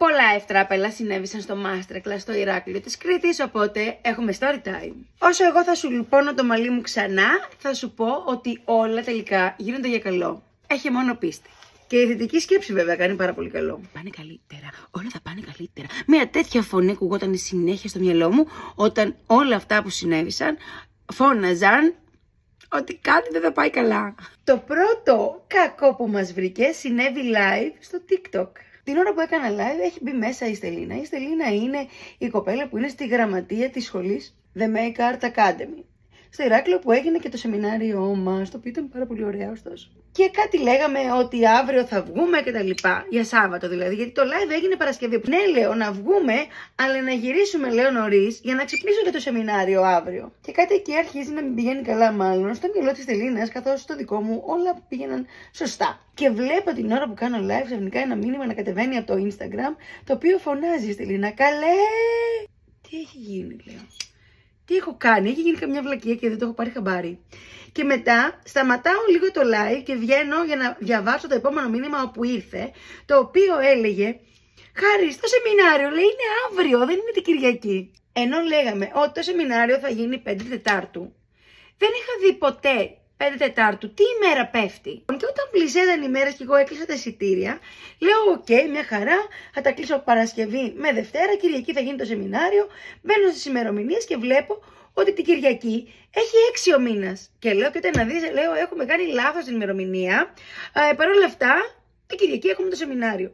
Πολλά ευτράπελα συνέβησαν στο Masterclass στο Ηράκλειο της Κρήτης, οπότε έχουμε story time. Όσο εγώ θα σου λιπώνω το μαλλί μου ξανά, θα σου πω ότι όλα τελικά γίνονται για καλό. Έχει μόνο πίστη. Και η θετική σκέψη βέβαια κάνει πάρα πολύ καλό. Πάνε καλύτερα, όλα θα πάνε καλύτερα. Μια τέτοια φωνή ακουγόταν συνέχεια στο μυαλό μου όταν όλα αυτά που συνέβησαν φώναζαν ότι κάτι δεν θα πάει καλά. Το πρώτο κακό που μας βρήκε συνέβη live στο TikTok. Την ώρα που έκανα live έχει μπει μέσα η Στελίνα. Η Στελίνα είναι η κοπέλα που είναι στη γραμματεία της σχολής The Make Art Academy. Στο Ηράκλειο που έγινε και το σεμινάριό μας, το οποίο ήταν πάρα πολύ ωραίο ωστόσο. Και κάτι λέγαμε ότι αύριο θα βγούμε και τα λοιπά, για Σάββατο δηλαδή, γιατί το live έγινε Παρασκευή. Ναι, λέω να βγούμε, αλλά να γυρίσουμε, λέω νωρίς, για να ξυπνήσω για το σεμινάριο αύριο. Και κάτι εκεί αρχίζει να μην πηγαίνει καλά, μάλλον στο μυαλό της Τελίνας, καθώς στο δικό μου όλα πήγαιναν σωστά. Και βλέπω την ώρα που κάνω live ξαφνικά ένα μήνυμα να κατεβαίνει από το Instagram, το οποίο φωνάζει η Στελίνα, καλέ! Τι έχει γίνει, λέω. Τι έχω κάνει, έχει γίνει καμιά βλακεία και δεν το έχω πάρει χαμπάρι. Και μετά σταματάω λίγο το live και βγαίνω για να διαβάσω το επόμενο μήνυμα όπου ήρθε, το οποίο έλεγε «Χάρη, στο σεμινάριο, λέει, είναι αύριο, δεν είναι την Κυριακή». Ενώ λέγαμε ότι το σεμινάριο θα γίνει 5 Τετάρτου. Δεν είχα δει ποτέ 5 Τετάρτου τι ημέρα πέφτει. Και όταν πλησίαζαν οι μέρες και εγώ έκλεισα τα εισιτήρια, λέω «ΟΚ, μια χαρά, θα τα κλείσω Παρασκευή με Δευτέρα, Κυριακή θα γίνει το σεμινάριο». Μπαίνω στις ημερομηνίες και βλέπω ότι την Κυριακή έχει 6 ο μήνας. Και λέω, κοίτα να δεις, λέω, έχουμε κάνει λάθος την ημερομηνία. Παρ' όλα αυτά, την Κυριακή έχουμε το σεμινάριο.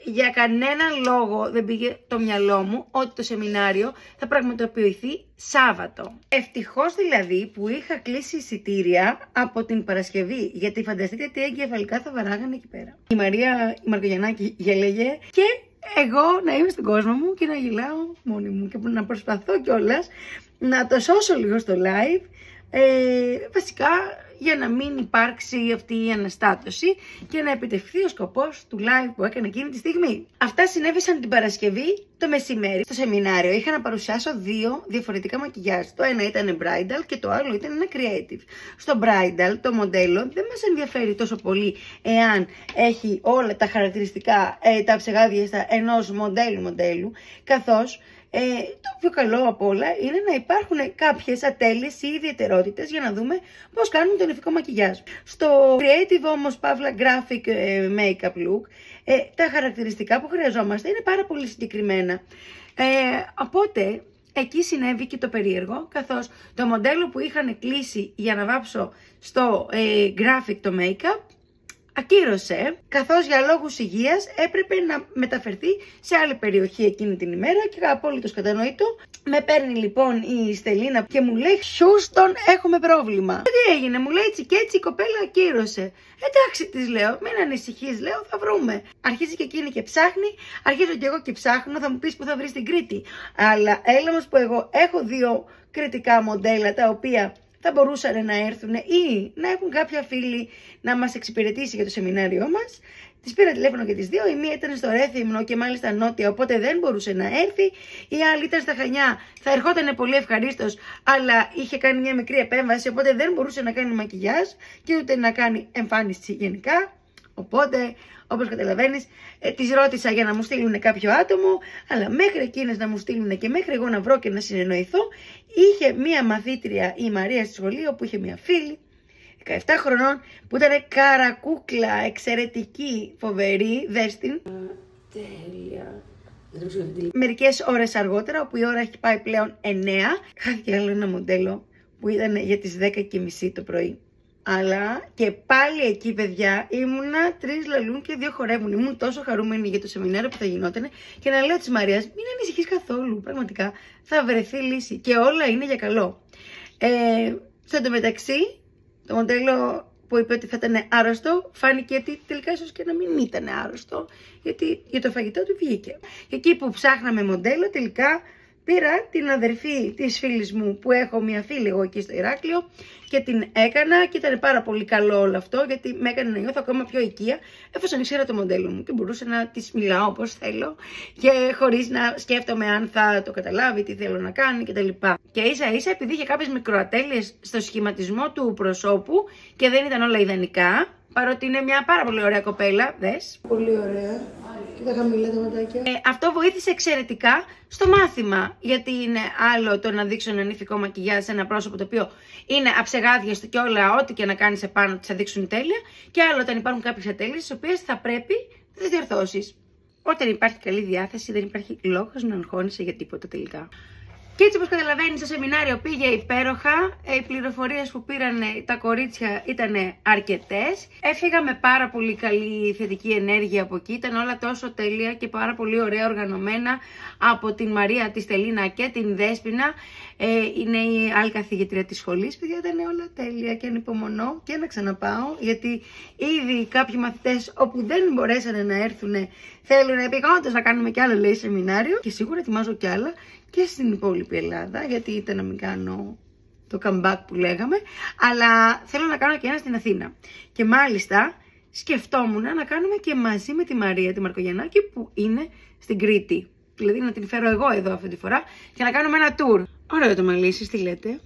Για κανέναν λόγο δεν πήγε το μυαλό μου ότι το σεμινάριο θα πραγματοποιηθεί Σάββατο. Ευτυχώς δηλαδή που είχα κλείσει εισιτήρια από την Παρασκευή, γιατί φανταστείτε τι εγκεφαλικά θα βαράγανε εκεί πέρα. Η Μαρία η Μαρκογιαννάκη γέλεγε και εγώ να είμαι στον κόσμο μου και να γελάω μόνη μου και να προσπαθώ κιόλας να το σώσω λίγο στο live, βασικά για να μην υπάρξει αυτή η αναστάτωση και να επιτευχθεί ο σκοπός του live που έκανε εκείνη τη στιγμή. Αυτά συνέβησαν την Παρασκευή το μεσημέρι. Στο σεμινάριο είχα να παρουσιάσω 2 διαφορετικά μακιγιάζ. Το ένα ήταν bridal και το άλλο ήταν ένα creative. Στο bridal το μοντέλο δεν μας ενδιαφέρει τόσο πολύ εάν έχει όλα τα χαρακτηριστικά, τα ψεγάδιαστα ενός μοντέλου, καθώς το πιο καλό απ' όλα είναι να υπάρχουν κάποιες ατέλειες ή ιδιαιτερότητες για να δούμε πώς κάνουμε τον εφικό μακιγιάζ. Στο creative όμως, παύλα graphic makeup look, τα χαρακτηριστικά που χρειαζόμαστε είναι πάρα πολύ συγκεκριμένα. Οπότε εκεί συνέβη και το περίεργο, καθώς το μοντέλο που είχαν κλείσει για να βάψω στο graphic το make-up ακύρωσε, καθώς για λόγους υγείας έπρεπε να μεταφερθεί σε άλλη περιοχή εκείνη την ημέρα και απόλυτος κατανοητό. Με παίρνει λοιπόν η Στελίνα και μου λέει «Χιούστον, έχουμε πρόβλημα». Τι έγινε, μου λέει έτσι και έτσι η κοπέλα ακύρωσε. Εντάξει, της λέω, μην ανησυχείς, λέω, θα βρούμε. Αρχίζει και εκείνη και ψάχνει, αρχίζω και εγώ και ψάχνω, θα μου πεις που θα βρεις την Κρήτη. Αλλά έλα όμως που εγώ έχω 2 κριτικά μοντέλα τα οποία θα μπορούσαν να έρθουν ή να έχουν κάποια φίλη να μας εξυπηρετήσει για το σεμινάριό μας. Τις πήρα τηλέφωνο και τις 2. Η μία ήταν στο Ρέθυμνο και μάλιστα νότια, οπότε δεν μπορούσε να έρθει. Η άλλη ήταν στα Χανιά, θα ερχόταν πολύ ευχαρίστως, αλλά είχε κάνει μια μικρή επέμβαση, οπότε δεν μπορούσε να κάνει μακιγιάζ και ούτε να κάνει εμφάνιση γενικά. Οπότε, όπως καταλαβαίνεις, τις ρώτησα για να μου στείλουν κάποιο άτομο, αλλά μέχρι εκείνες να μου στείλουν και μέχρι εγώ να βρω και να συνεννοηθώ, είχε μία μαθήτρια, η Μαρία, στη σχολείο, που είχε μία φίλη, 17 χρονών, που ήταν καρακούκλα, εξαιρετική, φοβερή, δες την. Τέλεια. Μερικές ώρες αργότερα, όπου η ώρα έχει πάει πλέον 9, χάθηκε άλλο ένα μοντέλο που ήταν για τις 10:30 το πρωί. Αλλά και πάλι εκεί, παιδιά, ήμουνα 3 λαλούν και 2 χορεύουν. Ήμουν τόσο χαρούμενη για το σεμινάριο που θα γινότανε και να λέω της Μαρίας, μην ανησυχείς καθόλου. Πραγματικά θα βρεθεί λύση και όλα είναι για καλό. Στο εντωμεταξύ, το μοντέλο που είπε ότι θα ήταν άρρωστο, φάνηκε ότι τελικά ίσως και να μην ήταν άρρωστο, γιατί για το φαγητό του βγήκε. Και εκεί που ψάχναμε μοντέλο, τελικά πήρα την αδερφή της φίλης μου, που έχω μια φίλη εγώ εκεί στο Ηράκλειο, και την έκανα και ήταν πάρα πολύ καλό όλο αυτό, γιατί με έκανε να νιώθω ακόμα πιο οικία, εφόσον ήξερα το μοντέλο μου και μπορούσα να της μιλάω όπως θέλω και χωρίς να σκέφτομαι αν θα το καταλάβει, τι θέλω να κάνει κτλ. Και ίσα ίσα, επειδή είχε κάποιες μικροατέλειες στο σχηματισμό του προσώπου και δεν ήταν όλα ιδανικά, παρότι είναι μια πάρα πολύ ωραία κοπέλα. Δες. Πολύ ωραία. Και τα χαμηλά τα ματάκια. Αυτό βοήθησε εξαιρετικά στο μάθημα. Γιατί είναι άλλο το να δείξω ένα νηφικό μακιγιάζ σε ένα πρόσωπο το οποίο είναι αψεγάδιαστο και όλα, ό,τι και να κάνεις επάνω της θα δείξουν τέλεια. Και άλλο όταν υπάρχουν κάποιες ατέλειες, τις οποίες θα πρέπει να τις διορθώσεις. Όταν υπάρχει καλή διάθεση, δεν υπάρχει λόγος να αγχώνεσαι για τίποτα τελικά. Και έτσι, όπως καταλαβαίνεις, το σεμινάριο πήγε υπέροχα. Οι πληροφορίες που πήραν τα κορίτσια ήταν αρκετές. Έφυγα με πάρα πολύ καλή θετική ενέργεια από εκεί. Ήταν όλα τόσο τέλεια και πάρα πολύ ωραία οργανωμένα από την Μαρία, τη Στελίνα και την Δέσποινα. Είναι η άλλη καθηγήτρια της σχολής. Παιδιά, ήταν όλα τέλεια και ανυπομονώ και να ξαναπάω. Γιατί ήδη κάποιοι μαθητές όπου δεν μπορέσανε να έρθουν θέλουν επιγόντως να κάνουμε κι άλλο, λέει, σεμινάριο. Και σίγουρα ετοιμάζω κι άλλα και στην υπόλοιπη Ελλάδα, γιατί ήταν να μην κάνω το comeback που λέγαμε, αλλά θέλω να κάνω και ένα στην Αθήνα. Και μάλιστα σκεφτόμουν να κάνουμε και μαζί με τη Μαρία, τη Μαρκογιαννάκη, που είναι στην Κρήτη. Δηλαδή να την φέρω εγώ εδώ αυτή τη φορά και να κάνουμε ένα tour. Ωραίο το μαλλί, εσείς τι λέτε?